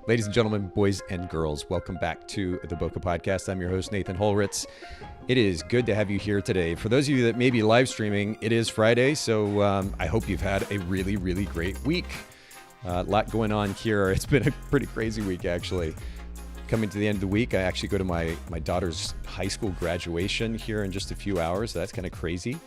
Ladies and gentlemen, boys and girls, welcome back to the Boca Podcast. I'm your host, Nathan Holritz. It is good to have you here today. For those of you that may be live streaming, it is Friday, so I hope you've had a really, really great week. A lot going on here. It's been a pretty crazy week, actually. Coming to the end of the week, I actually go to my daughter's high school graduation here in just a few hours, so that's kind of crazy.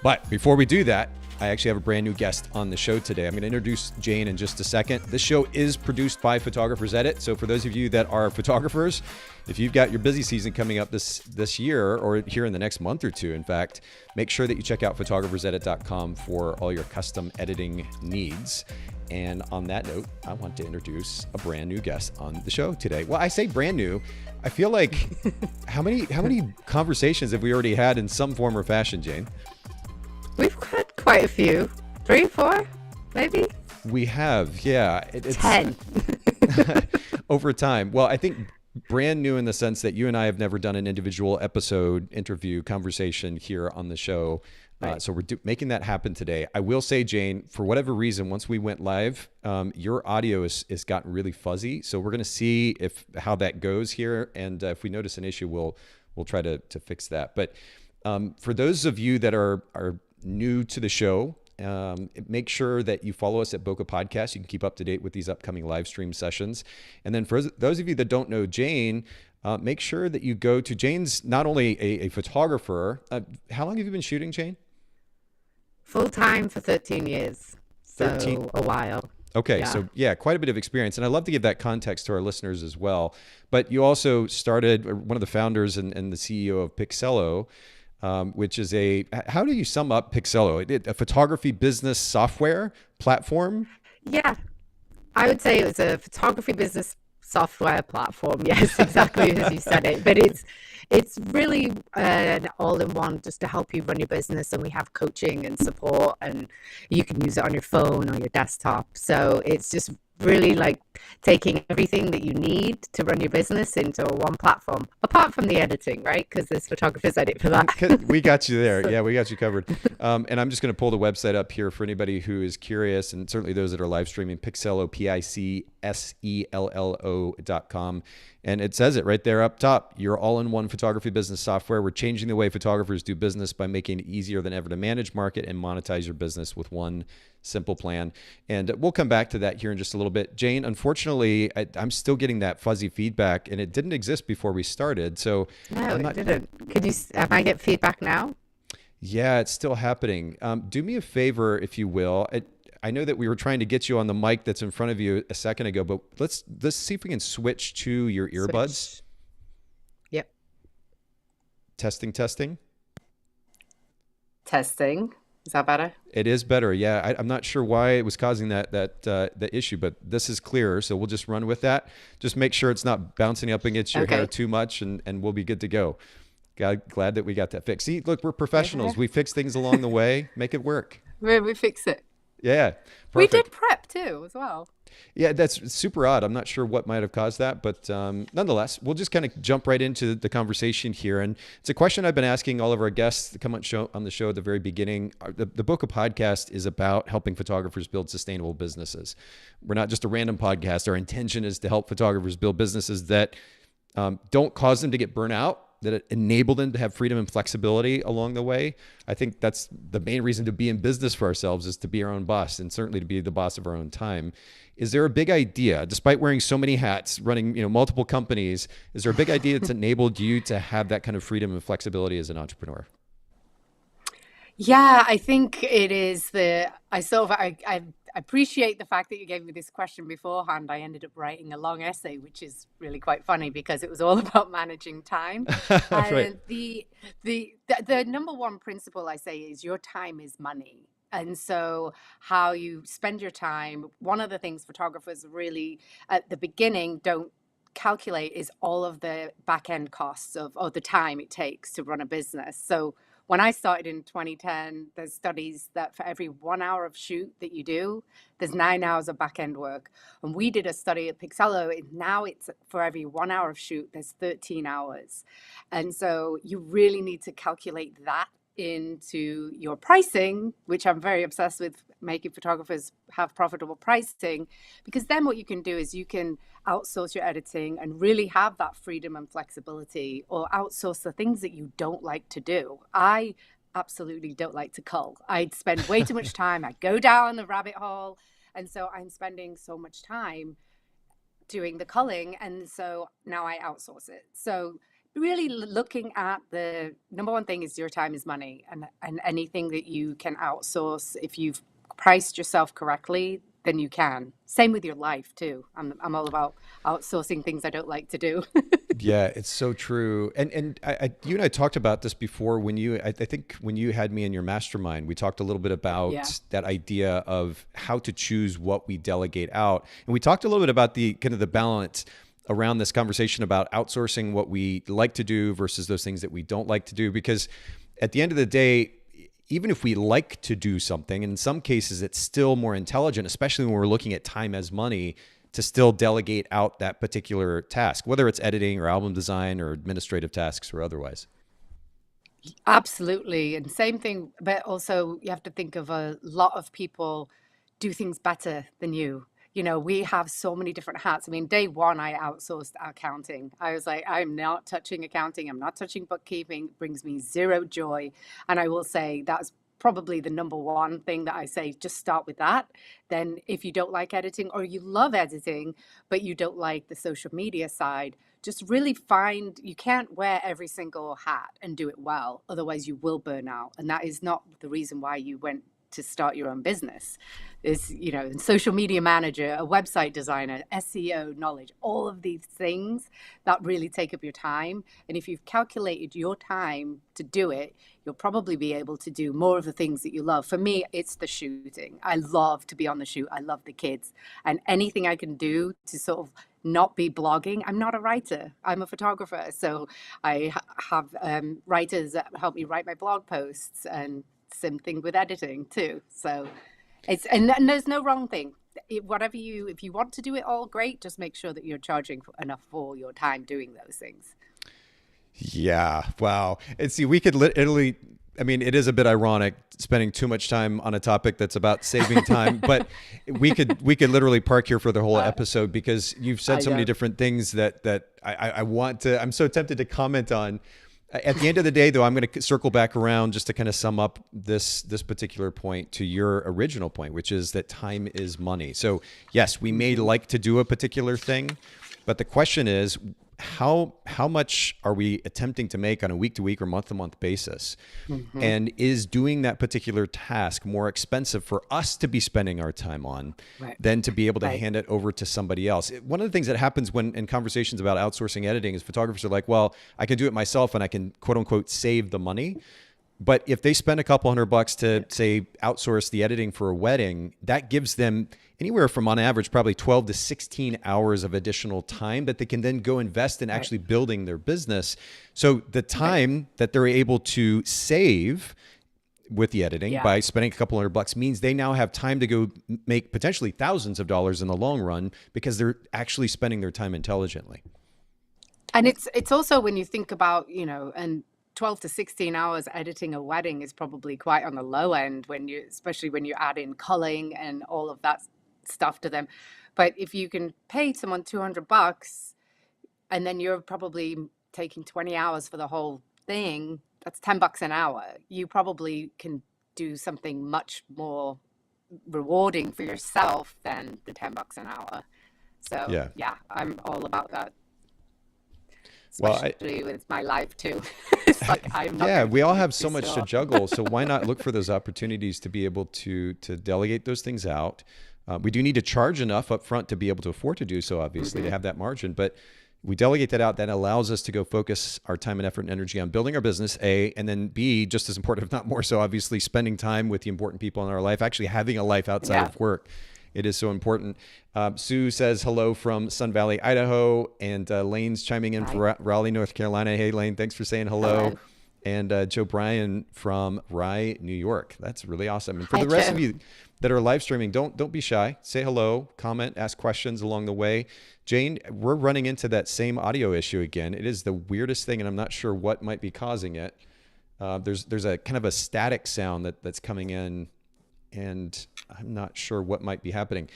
But before we do that, I actually have a brand new guest on the show today. I'm going to introduce Jane in just a second. This show is produced by Photographers Edit. So for those of you that are photographers, if you've got your busy season coming up this year, or here in the next month or two, in fact, make sure that you check out photographersedit.com for all your custom editing needs. And on that note, I want to introduce a brand new guest on the show today. Well, I say brand new. I feel like how many conversations have we already had in some form or fashion, Jane? We've had quite a few. 3, 4, maybe? We have, yeah. It's 10. over time. Well, I think brand new in the sense that you and I have never done an individual episode, interview, conversation here on the show. Right. So we're making that happen today. I will say, Jane, for whatever reason, once we went live, your audio is gotten really fuzzy. So we're going to see how that goes here. And if we notice an issue, we'll try to fix that. But for those of you that are new to the show, make sure that you follow us at Boca Podcast. You can keep up to date with these upcoming live stream sessions. And then for those of you that don't know Jane, make sure that you go to Jane's not only a photographer. How long have you been shooting, Jane? Full time for 13 years. So 13? A while. Okay, Yeah. So yeah, quite a bit of experience. And I'd love to give that context to our listeners as well. But you also started, one of the founders and the CEO of Picsello, which is how do you sum up Picsello? A photography business software platform? Yeah. I would say it's a photography business software platform. Yes, exactly as you said it. But it's really an all-in-one just to help you run your business. And we have coaching and support, and you can use it on your phone or your desktop. So it's just really like taking everything that you need to run your business into one platform, apart from the editing, right? Because there's Photographers Edit for that. We got you there. Yeah, we got you covered. And I'm just going to pull the website up here for anybody who is curious, and certainly those that are live streaming. Picsello, Picsello.com. And it says it right there up top. Your all-in-one photography business software. We're changing the way photographers do business by making it easier than ever to manage, market, and monetize your business with one simple plan. And we'll come back to that here in just a little bit. Jane, unfortunately, I'm still getting that fuzzy feedback, and it didn't exist before we started. So No, it didn't. Am I get feedback now? Yeah, it's still happening. Do me a favor, if you will. I know that we were trying to get you on the mic that's in front of you a second ago, but let's see if we can switch to your earbuds. Switch. Yep. Testing. Testing. Is that better? It is better. Yeah, I'm not sure why it was causing that issue, but this is clearer, so we'll just run with that. Just make sure it's not bouncing up against your hair too much, and we'll be good to go. Glad that we got that fixed. See, look, we're professionals. We fix things along the way. Make it work. We fix it. Yeah, perfect. We did prep too, as well. Yeah, that's super odd. I'm not sure what might have caused that, but nonetheless, we'll just kind of jump right into the conversation here. And it's a question I've been asking all of our guests that come on the show at the very beginning. The Boca Podcast is about helping photographers build sustainable businesses. We're not just a random podcast. Our intention is to help photographers build businesses that don't cause them to get burnt out, that enable them to have freedom and flexibility along the way. I think that's the main reason to be in business for ourselves, is to be our own boss, and certainly to be the boss of our own time. Is there a big idea, despite wearing so many hats, running multiple companies, is there a big idea that's enabled you to have that kind of freedom and flexibility as an entrepreneur? Yeah, I think it is I appreciate the fact that you gave me this question beforehand. I ended up writing a long essay, which is really quite funny because it was all about managing time. Right. And the number one principle I say is your time is money. And so how you spend your time, one of the things photographers really at the beginning don't calculate is all of the back end costs or the time it takes to run a business. So when I started in 2010, there's studies that for every 1 hour of shoot that you do, there's 9 hours of back end work. And we did a study at Picsello. Now it's for every 1 hour of shoot, there's 13 hours. And so you really need to calculate that into your pricing, which I'm very obsessed with, making photographers have profitable pricing, because then what you can do is you can outsource your editing and really have that freedom and flexibility, or outsource the things that you don't like to do. I absolutely don't like to cull. I'd spend way too much time. I go down the rabbit hole. And so I'm spending so much time doing the culling. And so now I outsource it. So really looking at the number one thing is your time is money, and anything that you can outsource, if you've priced yourself correctly, then you can. Same with your life too. I'm all about outsourcing things I don't like to do. Yeah, it's so true. And you and I talked about this before when I think when you had me in your mastermind, we talked a little bit about that idea of how to choose what we delegate out. And we talked a little bit about the kind of the balance around this conversation about outsourcing what we like to do versus those things that we don't like to do. Because at the end of the day, even if we like to do something, in some cases, it's still more intelligent, especially when we're looking at time as money, to still delegate out that particular task, whether it's editing or album design or administrative tasks or otherwise. Absolutely. And same thing, but also you have to think of a lot of people do things better than you. You know, we have so many different hats. I mean, day one, I outsourced accounting. I was like, I'm not touching accounting. I'm not touching bookkeeping. It brings me zero joy. And I will say that's probably the number one thing that I say, just start with that. Then if you don't like editing, or you love editing, but you don't like the social media side, just really find, you can't wear every single hat and do it well. Otherwise you will burn out. And that is not the reason why you went to start your own business. Is, you know, social media manager, a website designer, SEO knowledge, all of these things that really take up your time. And if you've calculated your time to do it, you'll probably be able to do more of the things that you love. For me, it's the shooting. I love to be on the shoot. I love the kids, and anything I can do to sort of not be blogging. I'm not a writer. I'm a photographer. So I have writers that help me write my blog posts, and same thing with editing too. So it's, and there's no wrong thing. Whatever you, if you want to do it all, great. Just make sure that you're charging enough for your time doing those things. Yeah. Wow. And see, we could literally, I mean, it is a bit ironic spending too much time on a topic that's about saving time, but we could literally park here for the whole episode, because you've said so many different things that I want to, I'm so tempted to comment on. At the end of the day, though, I'm going to circle back around just to kind of sum up this particular point to your original point, which is that time is money. So yes, we may like to do a particular thing, but the question is, how much are we attempting to make on a week-to-week or month-to-month basis? Mm-hmm. And is doing that particular task more expensive for us to be spending our time on than to be able to hand it over to somebody else? One of the things that happens when in conversations about outsourcing editing is photographers are like, well, I can do it myself and I can quote unquote save the money. But if they spend a couple $100 to say outsource the editing for a wedding, that gives them anywhere from on average probably 12 to 16 hours of additional time that they can then go invest in actually building their business. So the time that they're able to save with the editing by spending a couple $100 means they now have time to go make potentially thousands of dollars in the long run, because they're actually spending their time intelligently. And it's also, when you think about, you know, and 12 to 16 hours editing a wedding is probably quite on the low end, when you, especially when you add in culling and all of that stuff to them. But if you can pay someone $200 and then you're probably taking 20 hours for the whole thing, that's $10 an hour. You probably can do something much more rewarding for yourself than the $10 an hour. So yeah, I'm all about that. Especially with my life too. It's like, I'm not we all have so much to juggle. So why not look for those opportunities to be able to delegate those things out? We do need to charge enough up front to be able to afford to do so, obviously, to have that margin. But we delegate that out. That allows us to go focus our time and effort and energy on building our business, A, and then B, just as important, if not more so, obviously, spending time with the important people in our life, actually having a life outside of work. It is so important. Sue says hello from Sun Valley, Idaho, and Lane's chiming in from Raleigh, North Carolina. Hey, Lane, thanks for saying hello. And Joe Bryan from Rye, New York. That's really awesome. And for the rest of you that are live streaming, don't be shy. Say hello, comment, ask questions along the way. Jane, we're running into that same audio issue again. It is the weirdest thing, and I'm not sure what might be causing it. There's a kind of a static sound that's coming in, and I'm not sure what might be happening.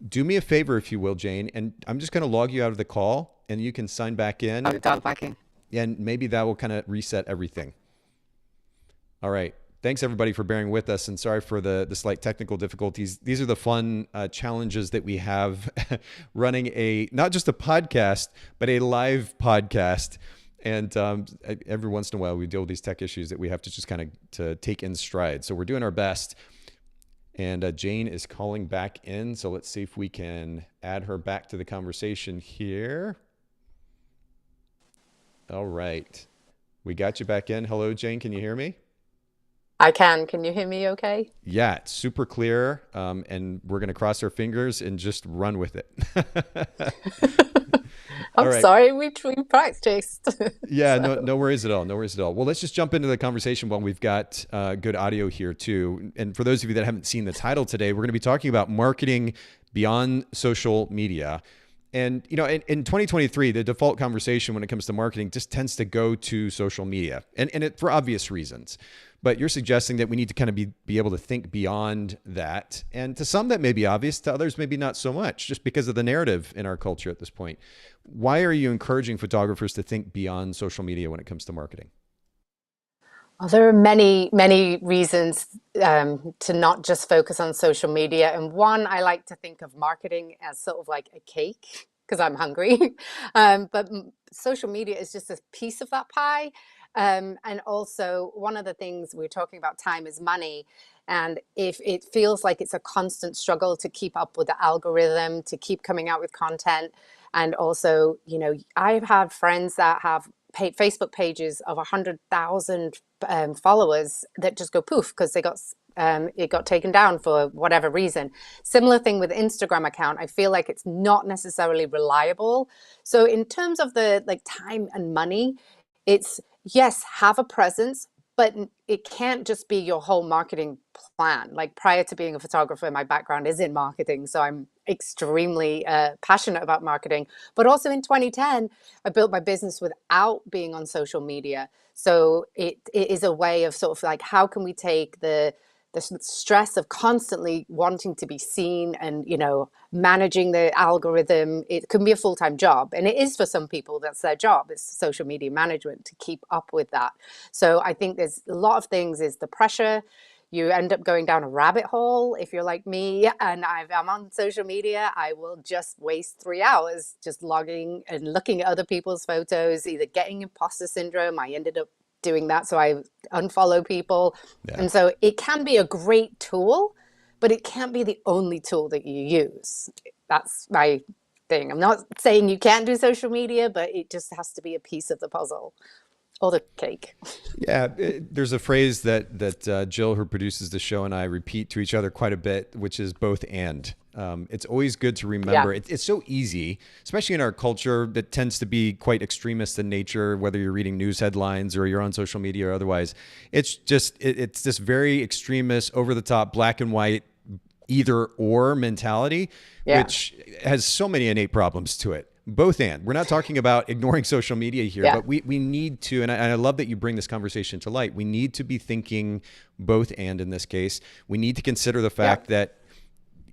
Do me a favor, if you will, Jane, and I'm just going to log you out of the call, and you can sign back in. I'll dial back in. And maybe that will kind of reset everything. All right. Thanks, everybody, for bearing with us, and sorry for the slight technical difficulties. These are the fun challenges that we have running not just a podcast, but a live podcast. And every once in a while, we deal with these tech issues that we have to just kind of to take in stride. So we're doing our best. And Jane is calling back in. So let's see if we can add her back to the conversation here. All right. We got you back in. Hello, Jane. Can you hear me? I can. Can you hear me okay? Yeah, it's super clear. And we're going to cross our fingers and just run with it. I'm sorry, we practiced. Yeah, no worries at all. No worries at all. Well, let's just jump into the conversation while we've got good audio here too. And for those of you that haven't seen the title today, we're going to be talking about marketing beyond social media. And, you know, in 2023, the default conversation when it comes to marketing just tends to go to social media, and it for obvious reasons. But you're suggesting that we need to kind of be able to think beyond that. And to some that may be obvious, to others maybe not so much, just because of the narrative in our culture at this point. Why are you encouraging photographers to think beyond social media when it comes to marketing? Well, there are many, many reasons to not just focus on social media. And one, I like to think of marketing as sort of like a cake because I'm hungry. But social media is just a piece of that pie. And also, one of the things we're talking about, time is money. And if it feels like it's a constant struggle to keep up with the algorithm, to keep coming out with content. And also, you know, I have friends that have Facebook pages of 100,000 followers that just go poof because they got it got taken down for whatever reason. Similar thing with Instagram account. I feel like it's not necessarily reliable. So in terms of the like time and money, it's yes, have a presence, but it can't just be your whole marketing plan. Like prior to being a photographer, my background is in marketing, so I'm extremely passionate about marketing. But also in 2010, I built my business without being on social media. So it is a way of sort of like, how can we take the stress of constantly wanting to be seen and, you know, managing the algorithm. It can be a full-time job, and it is for some people. That's their job, is social media management, to keep up with that. So I think there's a lot of things. Is the pressure. You end up going down a rabbit hole. If you're like me and I'm on social media, I will just waste 3 hours just logging and looking at other people's photos, either getting imposter syndrome. I ended up doing that, so I unfollow people. Yeah. And so it can be a great tool, but it can't be the only tool that you use. That's my thing. I'm not saying you can't do social media, but it just has to be a piece of the puzzle or the cake. Yeah, there's a phrase that Jill, who produces the show, and I repeat to each other quite a bit, which is both and. It's always good to remember. Yeah. It's so easy, especially in our culture that tends to be quite extremist in nature, whether you're reading news headlines or you're on social media or otherwise. It's just, it's this very extremist, over the top, black and white, either or mentality, which has so many innate problems to it. Both and. We're not talking about ignoring social media here, but we need to, and I love that you bring this conversation to light. We need to be thinking both and in this case. We need to consider the fact that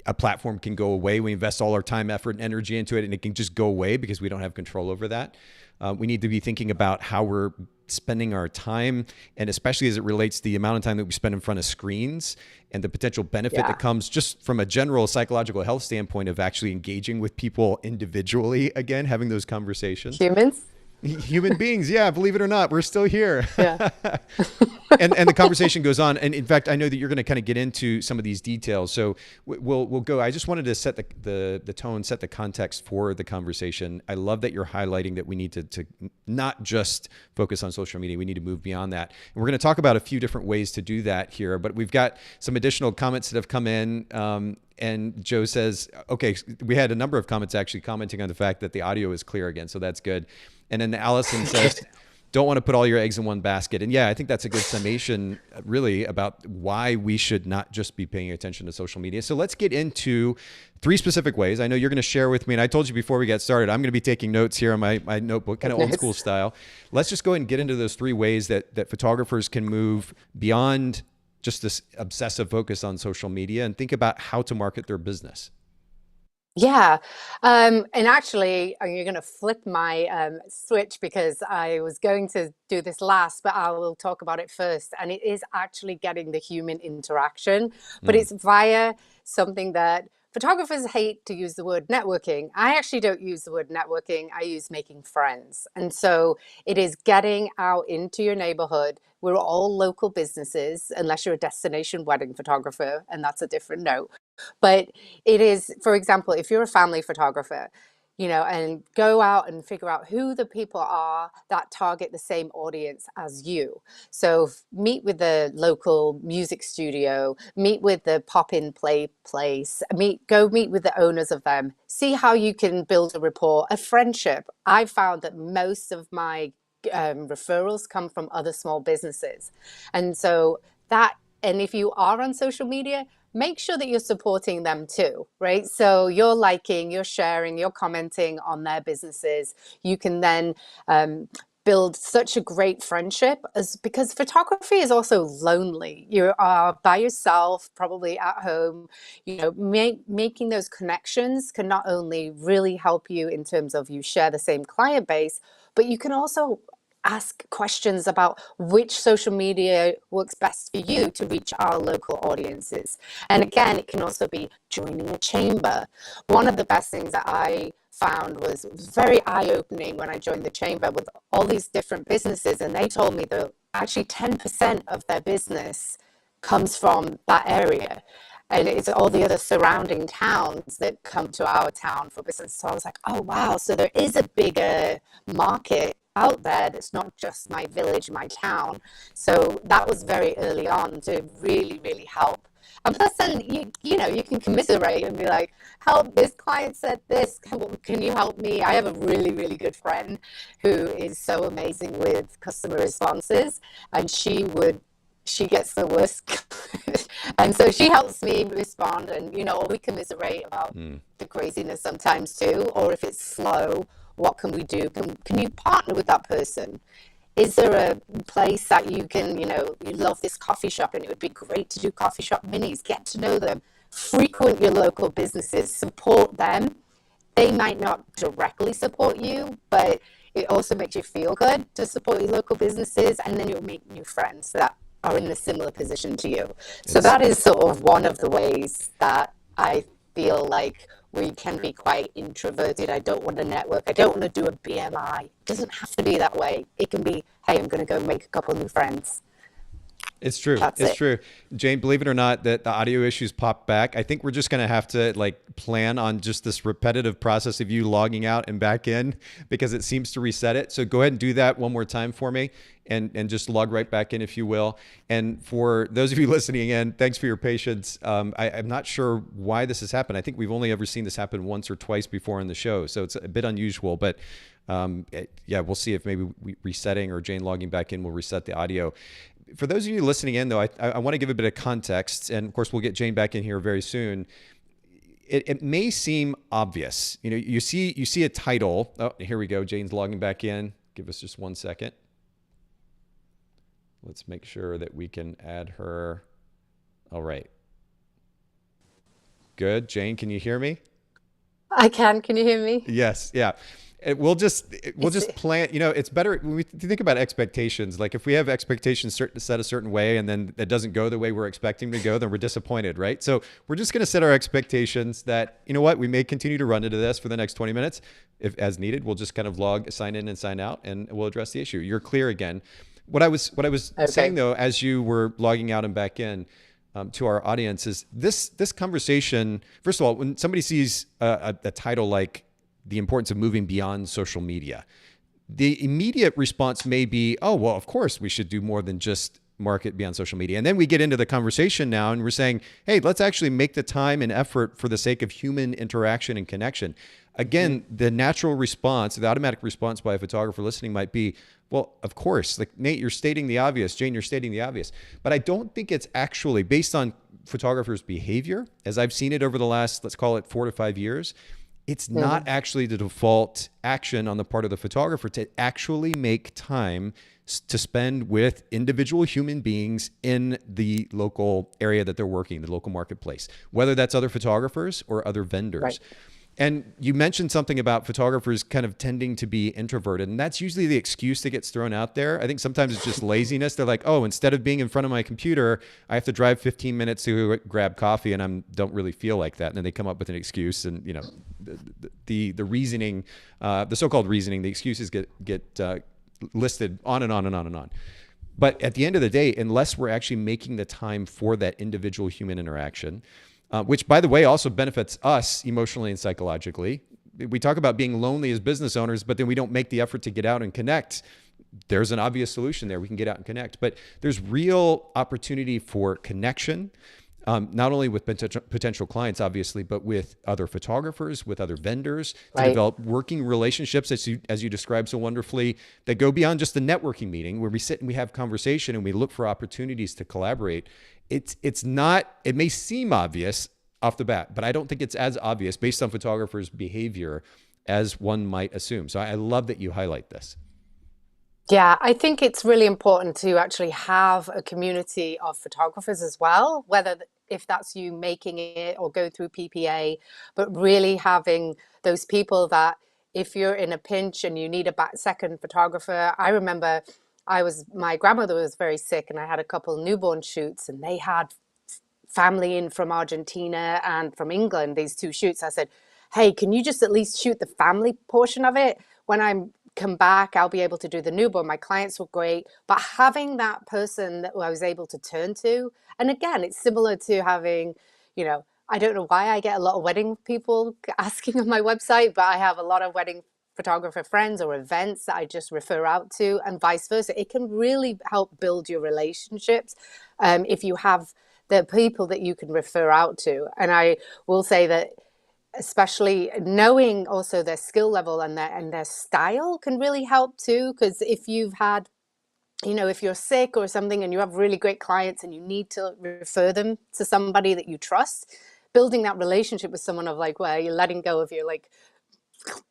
a platform can go away. We invest all our time, effort, and energy into it, and it can just go away because we don't have control over that. We need to be thinking about how we're spending our time, and especially as it relates to the amount of time that we spend in front of screens and the potential benefit that comes just from a general psychological health standpoint of actually engaging with people individually, again, having those conversations. Human beings, yeah, believe it or not, we're still here. Yeah. and the conversation goes on. And in fact, I know that you're going to kind of get into some of these details. So we'll go. I just wanted to set the tone, set the context for the conversation. I love that you're highlighting that we need to not just focus on social media. We need to move beyond that. And we're going to talk about a few different ways to do that here. But we've got some additional comments that have come in. And Joe says, okay, we had a number of comments actually commenting on the fact that the audio is clear again. So that's good. And then Allison says, don't want to put all your eggs in one basket. And yeah, I think that's a good summation really about why we should not just be paying attention to social media. So let's get into 3 specific ways. I know you're going to share with me, and I told you before we got started, I'm going to be taking notes here on my notebook, kind of old school style. Let's just go ahead and get into those 3 ways that photographers can move beyond just this obsessive focus on social media and think about how to market their business. Yeah. And actually, you're going to flip my switch because I was going to do this last, but I will talk about it first. And it is actually getting the human interaction, but it's via something that photographers hate to use the word networking. I actually don't use the word networking. I use making friends. And so it is getting out into your neighborhood. We're all local businesses, unless you're a destination wedding photographer, and that's a different note. But it is, for example, if you're a family photographer, and go out and figure out who the people are that target the same audience as you. So meet with the local music studio, meet with the pop-in play place, go meet with the owners of them, see how you can build a rapport, a friendship. I found that most of my referrals come from other small businesses. And if you are on social media, make sure that you're supporting them too, right? So you're liking, you're sharing, you're commenting on their businesses. You can then build such a great friendship because photography is also lonely. You are by yourself, probably at home. Making those connections can not only really help you in terms of you share the same client base, but you can also ask questions about which social media works best for you to reach our local audiences. And again, it can also be joining a chamber. One of the best things that I found was very eye-opening when I joined the chamber with all these different businesses, and they told me that actually 10% of their business comes from that area. And it's all the other surrounding towns that come to our town for business. So I was like, oh, wow. So there is a bigger market out there that's not just my village, my town. So that was very early on to really, really help. And plus then, you can commiserate and be like, help, this client said this, can you help me? I have a really, really good friend who is so amazing with customer responses, and she gets the worst. And so she helps me respond, and, or we commiserate about the craziness sometimes too, or if it's slow, what can we do? Can you partner with that person? Is there a place that you can, you love this coffee shop and it would be great to do coffee shop minis, get to know them, frequent your local businesses, support them. They might not directly support you, but it also makes you feel good to support your local businesses, and then you'll make new friends that are in a similar position to you. So that is sort of one of the ways that I feel like we can be quite introverted. I don't want to network. I don't want to do a BMI. It doesn't have to be that way. It can be, hey, I'm going to go make a couple new friends. It's true. It's true. Jane, believe it or not, that the audio issues popped back. I think we're just going to have to plan on just this repetitive process of you logging out and back in, because it seems to reset it. So go ahead and do that one more time for me and just log right back in if you will. And for those of you listening in, thanks for your patience. I'm not sure why this has happened. I think we've only ever seen this happen once or twice before in the show. So it's a bit unusual, but we'll see if maybe resetting or Jane logging back in will reset the audio. For those of you listening in, though, I want to give a bit of context, and of course, we'll get Jane back in here very soon. It may seem obvious. You see a title. Oh, here we go. Jane's logging back in. Give us just 1 second. Let's make sure that we can add her. All right. Good. Jane, can you hear me? I can. Can you hear me? Yes. Yeah. We'll just plan, it's better when we think about expectations. Like if we have expectations set a certain way and then it doesn't go the way we're expecting to go, then we're disappointed, right? So we're just going to set our expectations that, we may continue to run into this for the next 20 minutes. If as needed, we'll just kind of sign in and sign out, and we'll address the issue. You're clear again. What I was saying though, as you were logging out and back in, to our audience is this conversation. First of all, when somebody sees a title like the importance of moving beyond social media, the immediate response may be, oh, well, of course we should do more than just market beyond social media. And then we get into the conversation now and we're saying, hey, let's actually make the time and effort for the sake of human interaction and connection. again, the natural response, the automatic response by a photographer listening might be, well, of course, like Nate, you're stating the obvious, Jane, you're stating the obvious. But I don't think it's actually based on photographers' behavior, as I've seen it over the last, let's call it 4 to 5 years. It's not actually the default action on the part of the photographer to actually make time to spend with individual human beings in the local area that they're working, the local marketplace, whether that's other photographers or other vendors. Right. And you mentioned something about photographers kind of tending to be introverted, and that's usually the excuse that gets thrown out there. I think sometimes it's just laziness. They're like, oh, instead of being in front of my computer, I have to drive 15 minutes to grab coffee, and I don't really feel like that. And then they come up with an excuse, and the reasoning, the so-called reasoning, the excuses get listed on and on and on and on. But at the end of the day, unless we're actually making the time for that individual human interaction, which, by the way, also benefits us emotionally and psychologically. We talk about being lonely as business owners, but then we don't make the effort to get out and connect. There's an obvious solution there. We can get out and connect. But there's real opportunity for connection, not only with potential clients, obviously, but with other photographers, with other vendors, to develop working relationships, as you described so wonderfully, that go beyond just the networking meeting where we sit and we have conversation and we look for opportunities to collaborate. It's not, it may seem obvious off the bat, but I don't think it's as obvious based on photographers' behavior as one might assume. So I love that you highlight this. Yeah, I think it's really important to actually have a community of photographers as well, whether if that's you making it or go through PPA, but really having those people that if you're in a pinch and you need a second photographer. I remember my grandmother was very sick and I had a couple newborn shoots and they had family in from Argentina and from England, these 2 shoots. I said, hey, can you just at least shoot the family portion of it? When I'm come back, I'll be able to do the newborn. My clients were great, but having that person that I was able to turn to, and again, it's similar to having, I don't know why I get a lot of wedding people asking on my website, but I have a lot of wedding photographer friends or events that I just refer out to, and vice versa. It can really help build your relationships if you have the people that you can refer out to. And I will say that especially knowing also their skill level and their style can really help too, because if you've had, if you're sick or something and you have really great clients and you need to refer them to somebody that you trust, building that relationship with someone of like, where you're letting go of your like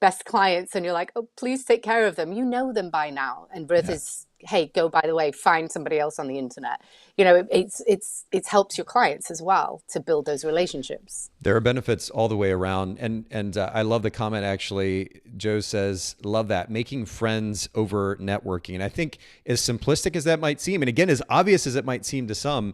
best clients and you're like, oh, please take care of them, them by now, and versus hey, go, by the way, find somebody else on the internet. It helps your clients as well to build those relationships. There are benefits all the way around. And I love the comment, actually. Joe says, love that, making friends over networking. And I think as simplistic as that might seem, and again, as obvious as it might seem to some,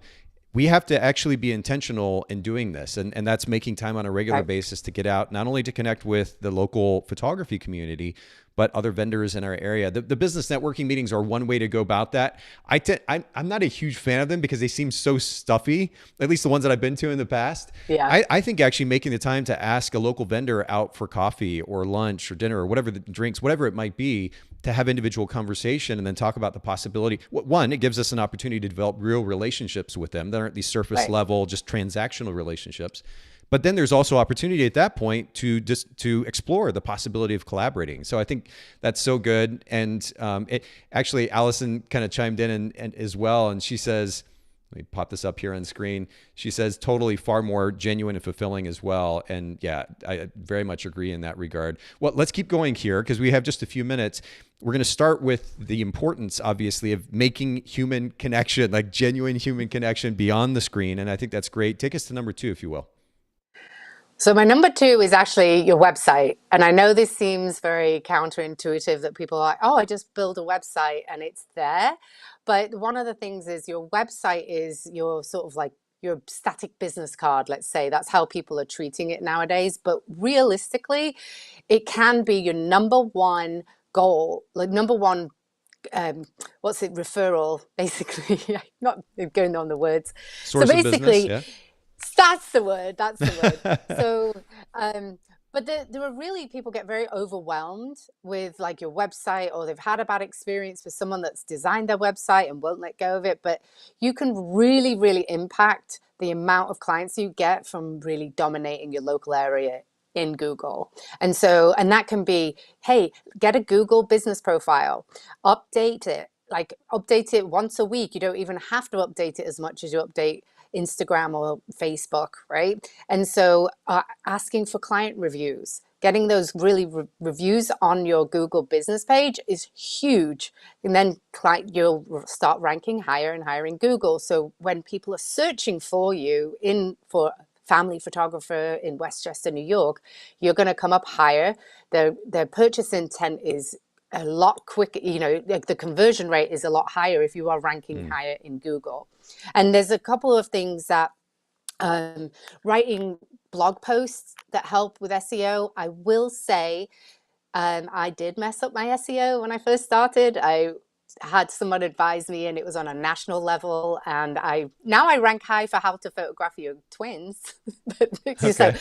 we have to actually be intentional in doing this. And that's making time on a regular basis to get out, not only to connect with the local photography community, but other vendors in our area. The business networking meetings are one way to go about that. I'm not a huge fan of them because they seem so stuffy, at least the ones that I've been to in the past. Yeah. I think actually making the time to ask a local vendor out for coffee or lunch or dinner or whatever, the drinks, whatever it might be, to have individual conversation and then talk about the possibility. One, it gives us an opportunity to develop real relationships with them that aren't these surface level, just transactional relationships. But then there's also opportunity at that point to explore the possibility of collaborating. So I think that's so good. And actually, Allison kind of chimed in and as well. And she says, let me pop this up here on screen. She says, totally far more genuine and fulfilling as well. And yeah, I very much agree in that regard. Well, let's keep going here because we have just a few minutes. We're going to start with the importance, obviously, of making human connection, like genuine human connection beyond the screen. And I think that's great. Take us to number 2, if you will. So my number 2 is actually your website. And I know this seems very counterintuitive that people are like, oh, I just build a website and it's there. But one of the things is your website is your sort of like your static business card, let's say. That's how people are treating it nowadays. But realistically, it can be your number one goal, like number one referral, basically. Not going on the words. Source so basically, of business, yeah. That's the word. So, but there are really, people get very overwhelmed with like your website, or they've had a bad experience with someone that's designed their website and won't let go of it. But you can really, really impact the amount of clients you get from really dominating your local area in Google. And that can be, hey, get a Google business profile, update it, like update it once a week. You don't even have to update it as much as you update Instagram or Facebook, right? And so asking for client reviews, getting those really reviews on your Google business page is huge. And then you'll start ranking higher and higher in Google. So when people are searching for you for family photographer in Westchester, New York, you're going to come up higher. Their purchase intent is a lot quicker, like the conversion rate is a lot higher if you are ranking higher in Google. And there's a couple of things that writing blog posts that help with SEO. I will say I did mess up my SEO when I first started. I had someone advise me, and it was on a national level. And now I rank high for how to photograph your twins. Okay. So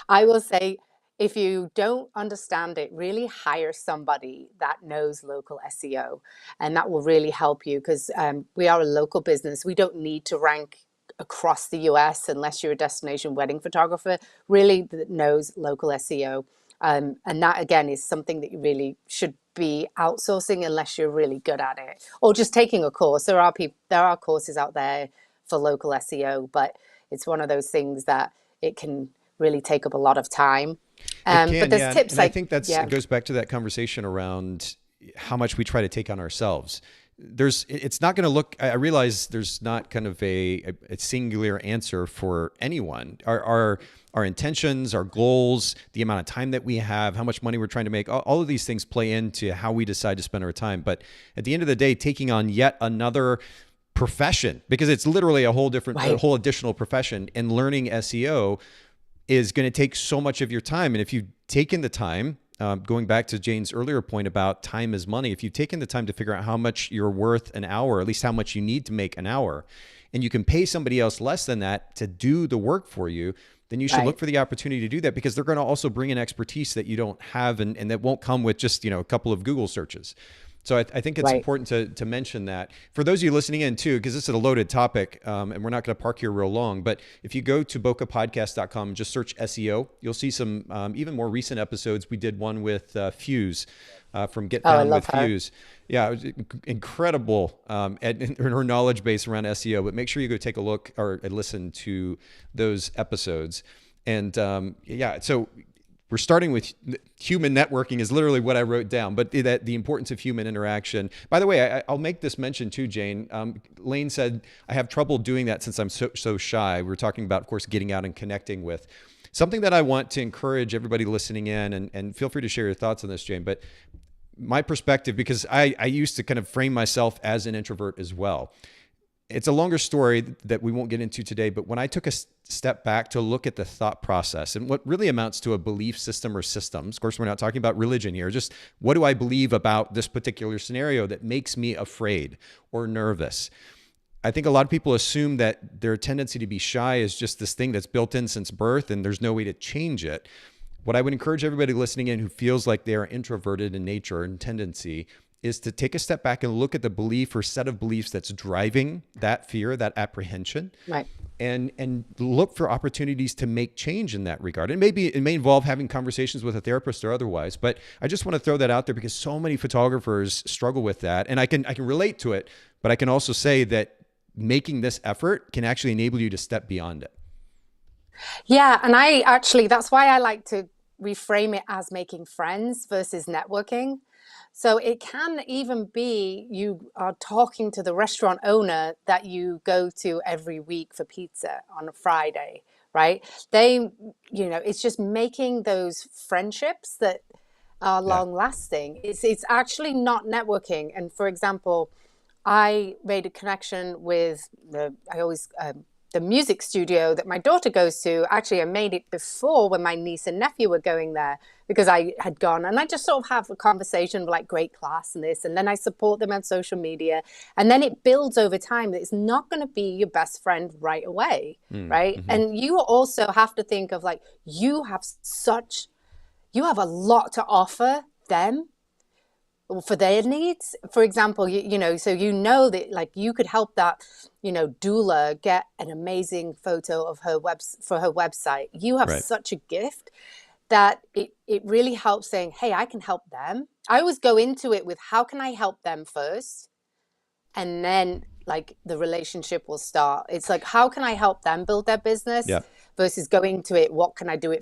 I will say, if you don't understand it, really hire somebody that knows local SEO, and that will really help you, because we are a local business. We don't need to rank across the US unless you're a destination wedding photographer, really that knows local SEO. And that, again, is something that you really should be outsourcing unless you're really good at it, or just taking a course. There are courses out there for local SEO, but it's one of those things that it can really take up a lot of time. But there's tips. And I think it goes back to that conversation around how much we try to take on ourselves. It's not going to look, I realize there's not kind of a singular answer for anyone. Our intentions, our goals, the amount of time that we have, how much money we're trying to make, all of these things play into how we decide to spend our time. But at the end of the day, taking on yet another profession, because it's literally a whole additional profession, and learning SEO is going to take so much of your time. And if you've taken the time, going back to Jane's earlier point about time is money, if you've taken the time to figure out how much you're worth an hour, or at least how much you need to make an hour, and you can pay somebody else less than that to do the work for you, then you should look for the opportunity to do that, because they're going to also bring in expertise that you don't have, and that won't come with just, a couple of Google searches. So I think it's important to mention that. For those of you listening in too, because this is a loaded topic, and we're not going to park here real long, but if you go to bokehpodcast.com and just search SEO, you'll see some even more recent episodes. We did one with Fuse from Get Found with Fuse. Yeah, it was incredible in her knowledge base around SEO, but make sure you go take a look or listen to those episodes. And so we're starting with human networking is literally what I wrote down, but the importance of human interaction. By the way, I'll make this mention too, Jane. Lane said, I have trouble doing that since I'm so shy. We're talking about, of course, getting out and connecting with. Something that I want to encourage everybody listening in, and feel free to share your thoughts on this, Jane, but my perspective, because I used to kind of frame myself as an introvert as well. It's a longer story that we won't get into today, but when I took a step back to look at the thought process and what really amounts to a belief system or systems, of course, we're not talking about religion here, just what do I believe about this particular scenario that makes me afraid or nervous? I think a lot of people assume that their tendency to be shy is just this thing that's built in since birth and there's no way to change it. What I would encourage everybody listening in who feels like they are introverted in nature and tendency is to take a step back and look at the belief or set of beliefs that's driving that fear, that apprehension, right, and look for opportunities to make change in that regard. And maybe it may involve having conversations with a therapist or otherwise, but I just want to throw that out there because so many photographers struggle with that. And I can relate to it, but I can also say that making this effort can actually enable you to step beyond it. Yeah, and that's why I like to reframe it as making friends versus networking. So it can even be you are talking to the restaurant owner that you go to every week for pizza on a Friday, right? It's just making those friendships that are long lasting. It's actually not networking. And for example, I made a connection with the music studio that my daughter goes to. Actually, I made it before when my niece and nephew were going there because I had gone, and I just sort of have a conversation like great class and this, and then I support them on social media, and then it builds over time that it's not going to be your best friend right away, right? Mm-hmm. And you also have to think of like, you have a lot to offer them for their needs. For example, so that like you could help that, doula get an amazing photo of her for her website. You have such a gift that it really helps saying, hey, I can help them. I always go into it with how can I help them first? And then like the relationship will start. It's like, how can I help them build their business Yeah. versus going to it, what can I do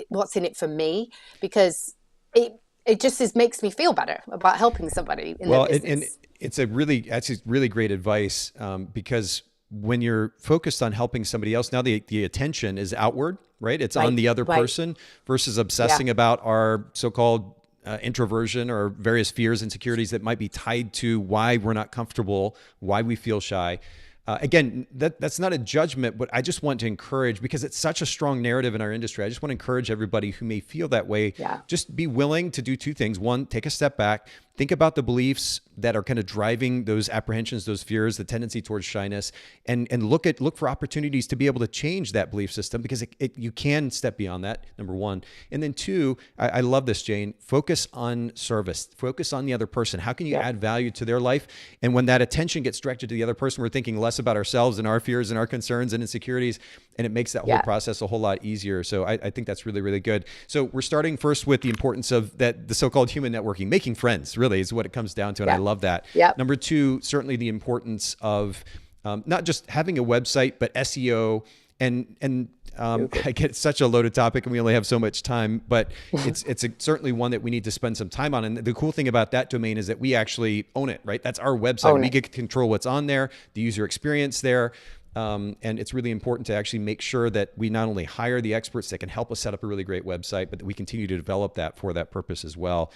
what's in it for me? Because it just makes me feel better about helping somebody in their business. And it's that's really great advice, because when you're focused on helping somebody else, now the attention is outward, right? It's on the other person versus obsessing about our so-called introversion or various fears and insecurities that might be tied to why we're not comfortable, why we feel shy. Again, that's not a judgment, but I just want to encourage, because it's such a strong narrative in our industry. I just want to encourage everybody who may feel that way. Just be willing to do two things. One, take a step back, think about the beliefs that are kind of driving those apprehensions, those fears, the tendency towards shyness, and look for opportunities to be able to change that belief system, because you can step beyond that, number one. And then two, I love this, Jane, focus on service, focus on the other person. How can you add value to their life? And when that attention gets directed to the other person, we're thinking less about ourselves and our fears and our concerns and insecurities, and it makes that whole process a whole lot easier. So I think that's really, really good. So we're starting first with the importance of the so-called human networking, making friends, really is what it comes down to. And I love that. Number two, certainly the importance of not just having a website, but SEO and I get such a loaded topic and we only have so much time, but it's certainly one that we need to spend some time on. And the cool thing about that domain is that we actually own it, right? That's our website. We get to control what's on there, the user experience there. And it's really important to actually make sure that we not only hire the experts that can help us set up a really great website, but that we continue to develop that for that purpose as well.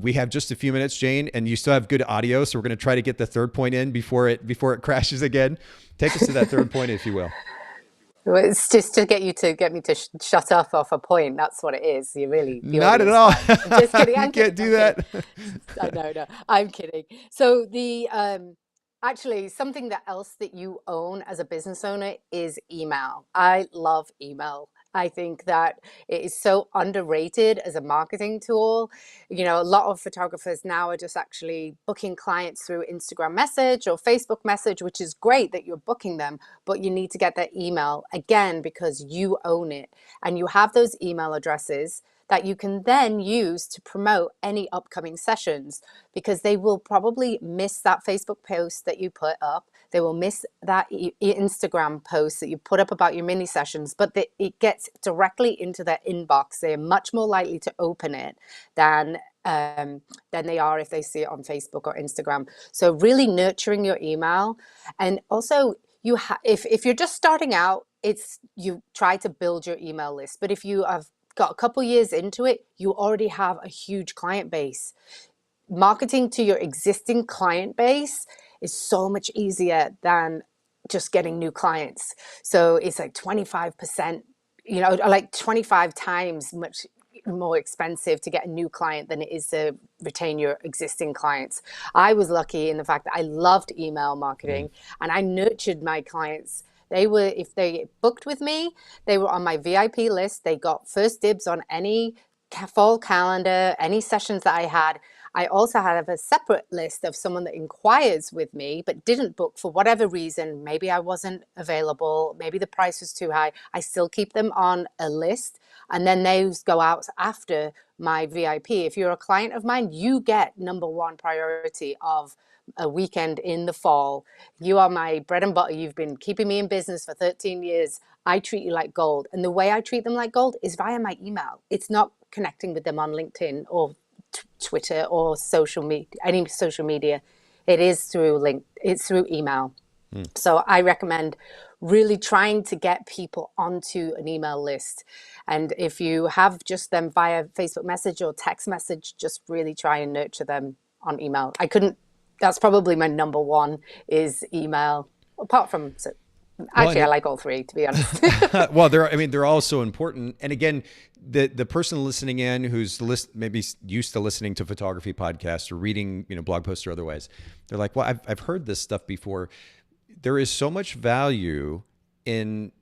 We have just a few minutes, Jane, and you still have good audio. So we're going to try to get the third point in before it crashes again. Take us to that third point, if you will. Well, it's just to get me to shut up off a point. That's what it is. You're not at all. I'm just kidding. You can't do that. No, I'm kidding. So actually something else that you own as a business owner is email. I love email. I think that it is so underrated as a marketing tool. You know, a lot of photographers now are just actually booking clients through Instagram message or Facebook message, which is great that you're booking them, but you need to get their email again because you own it. And you have those email addresses that you can then use to promote any upcoming sessions, because they will probably miss that Facebook post that you put up. They will miss that Instagram post that you put up about your mini sessions, but it gets directly into their inbox. They're much more likely to open it than they are if they see it on Facebook or Instagram. So really nurturing your email. And also if you're just starting out, you try to build your email list. But if you have got a couple years into it, you already have a huge client base. Marketing to your existing client base is so much easier than just getting new clients. So it's like 25%, like 25 times much more expensive to get a new client than it is to retain your existing clients. I was lucky in the fact that I loved email marketing and I nurtured my clients. If they booked with me, they were on my VIP list. They got first dibs on any fall calendar, any sessions that I had. I also have a separate list of someone that inquires with me but didn't book for whatever reason. Maybe I wasn't available. Maybe the price was too high. I still keep them on a list. And then those go out after my VIP. If you're a client of mine, you get number one priority of a weekend in the fall. You are my bread and butter. You've been keeping me in business for 13 years. I treat you like gold. And the way I treat them like gold is via my email. It's not connecting with them on LinkedIn or Twitter or any social media. It is through it's through email. So I recommend really trying to get people onto an email list. And if you have just them via Facebook message or text message, just really try and nurture them on email. That's probably my number one is email, apart from, I like all three, to be honest. Well, they're all so important. And again, the person listening in who's maybe used to listening to photography podcasts or reading, blog posts or otherwise, they're like, well, I've heard this stuff before. There is so much value in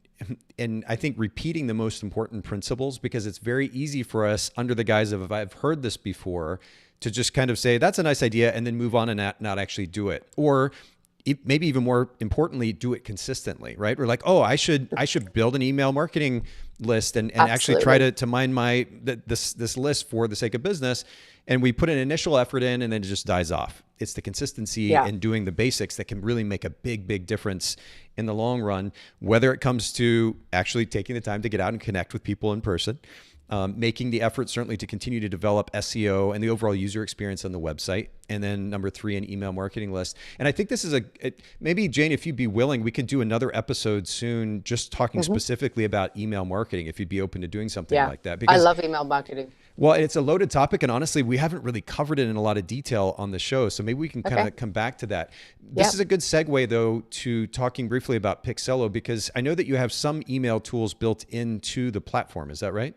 I think repeating the most important principles, because it's very easy for us under the guise of, if I've heard this before, to just kind of say, that's a nice idea, and then move on and not actually do it. Or maybe even more importantly, do it consistently, right? We're like, oh, I should build an email marketing list and actually try to mine this list for the sake of business. And we put an initial effort in and then it just dies off. It's the consistency and doing the basics that can really make a big, big difference in the long run, whether it comes to actually taking the time to get out and connect with people in person, making the effort certainly to continue to develop SEO and the overall user experience on the website. And then number 3, an email marketing list. And I think this is maybe Jane, if you'd be willing, we could do another episode soon, just talking specifically about email marketing, if you'd be open to doing something like that. Because I love email marketing. Well, it's a loaded topic, and honestly, we haven't really covered it in a lot of detail on the show, so maybe we can kind of come back to that. This is a good segue, though, to talking briefly about Picsello, because I know that you have some email tools built into the platform. Is that right?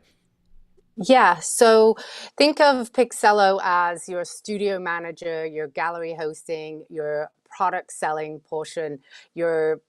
Yeah, so think of Picsello as your studio manager, your gallery hosting, your product selling portion, your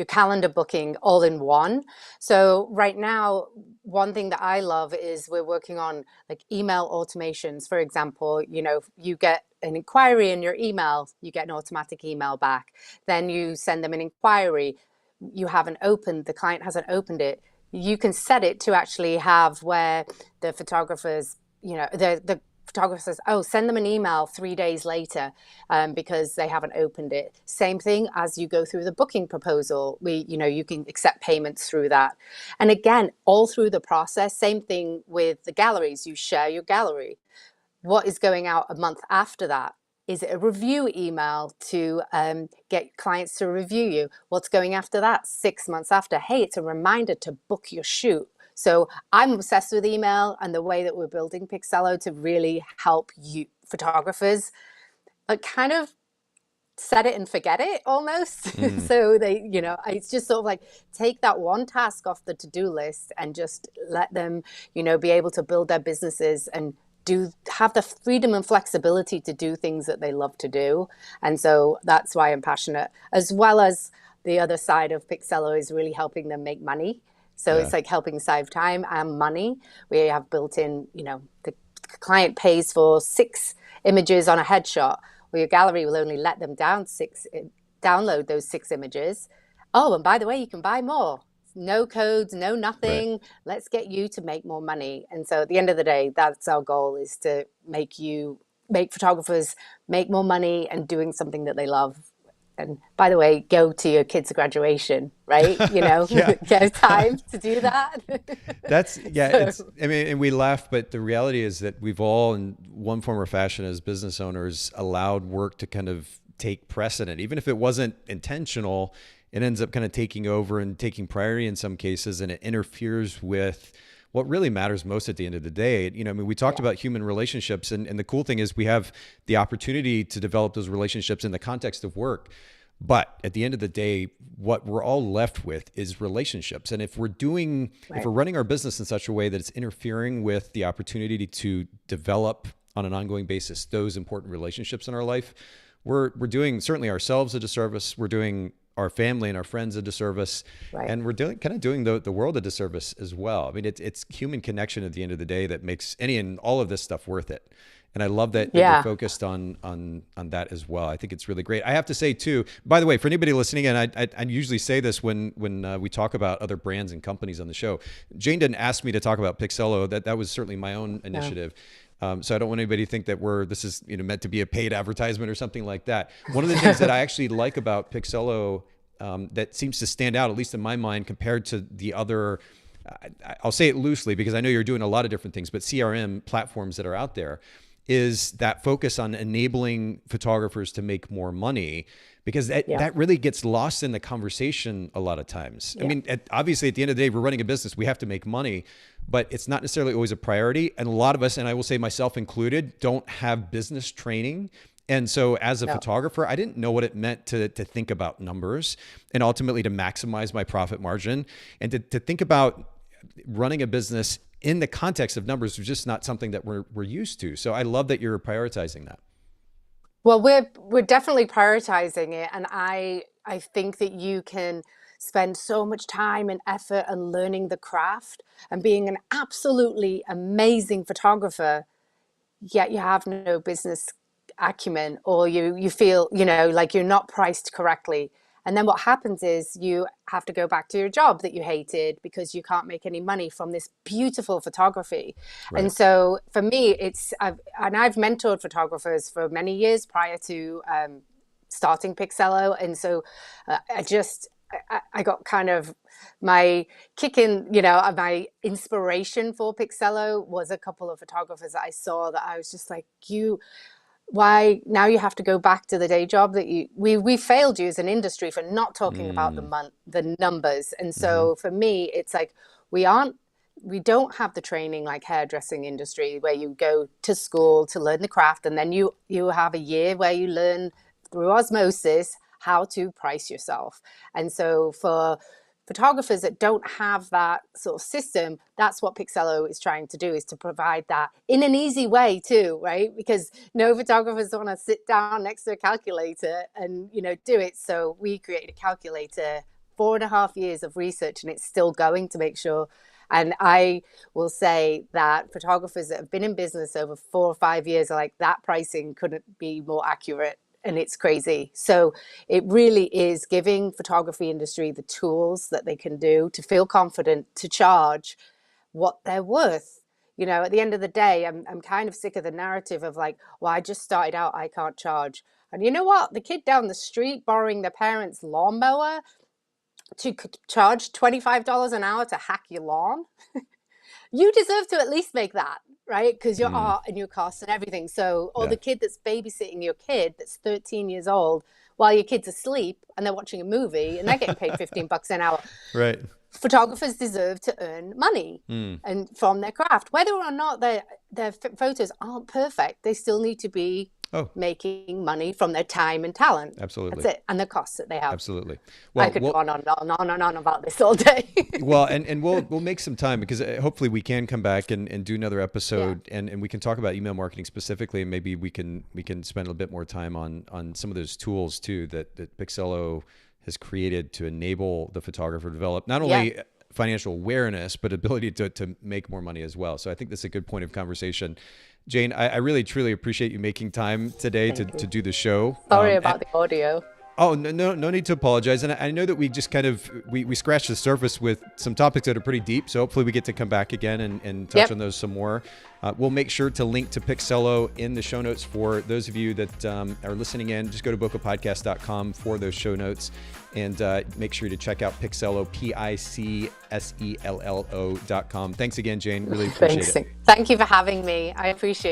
calendar booking all in one. So right now, one thing that I love is we're working on like email automations. For example, you get an inquiry in your email, you get an automatic email back. Then you send them an inquiry. You haven't opened, the client hasn't opened it. You can set it to actually have where the photographers, the photographer says, oh, send them an email 3 days later because they haven't opened it. Same thing as you go through the booking proposal. You can accept payments through that. And again, all through the process, same thing with the galleries. You share your gallery. What is going out a month after that? Is it a review email to get clients to review you? What's going after that? 6 months after, hey, it's a reminder to book your shoot. So I'm obsessed with email and the way that we're building Picsello to really help you photographers kind of set it and forget it almost. So they, it's just sort of like take that one task off the to-do list and just let them, be able to build their businesses and have the freedom and flexibility to do things that they love to do. And so that's why I'm passionate, as well as the other side of Picsello is really helping them make money. So it's like helping save time and money. We have built in, the client pays for 6 images on a headshot, where your gallery will only let them download those 6 images. Oh, and by the way, you can buy more. No codes, no nothing. Right. Let's get you to make more money. And so at the end of the day, that's our goal, is to make photographers make more money and doing something that they love. And by the way, go to your kids' graduation, right? Get time to do that. And we laugh, but the reality is that we've all, in one form or fashion as business owners, allowed work to kind of take precedent. Even if it wasn't intentional, it ends up kind of taking over and taking priority in some cases, and it interferes with what really matters most at the end of the day. We talked about human relationships, and the cool thing is we have the opportunity to develop those relationships in the context of work. But at the end of the day, what we're all left with is relationships. And if we're running our business in such a way that it's interfering with the opportunity to develop on an ongoing basis those important relationships in our life, we're doing certainly ourselves a disservice. We're doing our family and our friends a disservice, and we're doing the world a disservice as well. I mean, it's human connection at the end of the day that makes any and all of this stuff worth it. And I love that you're focused on that as well. I think it's really great. I have to say too, by the way, for anybody listening, and I usually say this when we talk about other brands and companies on the show, Jane didn't ask me to talk about Picsello. That was certainly my own initiative. So I don't want anybody to think that this is meant to be a paid advertisement or something like that. One of the things that I actually like about Picsello that seems to stand out, at least in my mind, compared to the other, I'll say it loosely because I know you're doing a lot of different things, but CRM platforms that are out there, is that focus on enabling photographers to make more money, because that really gets lost in the conversation a lot of times. I mean, obviously at the end of the day, we're running a business, we have to make money, but it's not necessarily always a priority. And a lot of us, and I will say myself included, don't have business training. And so as a photographer, I didn't know what it meant to think about numbers and ultimately to maximize my profit margin, and to think about running a business in the context of numbers was just not something that we're used to. So I love that you're prioritizing that. Well, we're definitely prioritizing it. And I think that you can spend so much time and effort and learning the craft and being an absolutely amazing photographer, yet you have no business acumen, or you feel, like you're not priced correctly. And then what happens is you have to go back to your job that you hated because you can't make any money from this beautiful photography. Right. And so for me, I've mentored photographers for many years prior to starting Picsello. And so I got kind of my kick in, my inspiration for Picsello was a couple of photographers that I saw that I was just like, why now you have to go back to the day job that we failed you as an industry for not talking about the numbers. And so for me, it's like we don't have the training like hairdressing industry where you go to school to learn the craft, and then you have a year where you learn through osmosis how to price yourself. And so for photographers that don't have that sort of system, that's what Picsello is trying to do, is to provide that in an easy way too, right? Because no photographers want to sit down next to a calculator and, do it. So we created a calculator, 4.5 years of research, and it's still going to make sure. And I will say that photographers that have been in business over 4 or 5 years are like, that pricing couldn't be more accurate. And it's crazy. So it really is giving photography industry the tools that they can do to feel confident to charge what they're worth. At the end of the day, I'm kind of sick of the narrative of like, well, I just started out, I can't charge. And you know what? The kid down the street borrowing their parents' lawnmower to charge $25 an hour to hack your lawn, you deserve to at least make that, right? Because your art and your costs and everything. So, or the kid that's babysitting your kid that's 13 years old while your kid's asleep and they're watching a movie and they're getting paid $15 an hour. Right. Photographers deserve to earn money and from their craft, whether or not their photos aren't perfect. They still need to be making money from their time and talent. Absolutely. That's it. And the costs that they have. Absolutely. Well, I could go on and on about this all day. Well, and we'll make some time, because hopefully we can come back and do another episode, and we can talk about email marketing specifically, and maybe we can spend a bit more time on some of those tools too that Picsello has created to enable the photographer to develop not only financial awareness, but ability to make more money as well. So I think that's a good point of conversation. Jane, I really, truly appreciate you making time today to do the show. Sorry about the audio. Oh, no need to apologize. And I know that we just kind of, we scratched the surface with some topics that are pretty deep. So hopefully we get to come back again and touch on those some more. We'll make sure to link to Picsello in the show notes for those of you that are listening in. Just go to bokehpodcast.com for those show notes, and make sure to check out Picsello, Picsello.com. Thanks again, Jane. Really appreciate it. Thank you for having me. I appreciate it.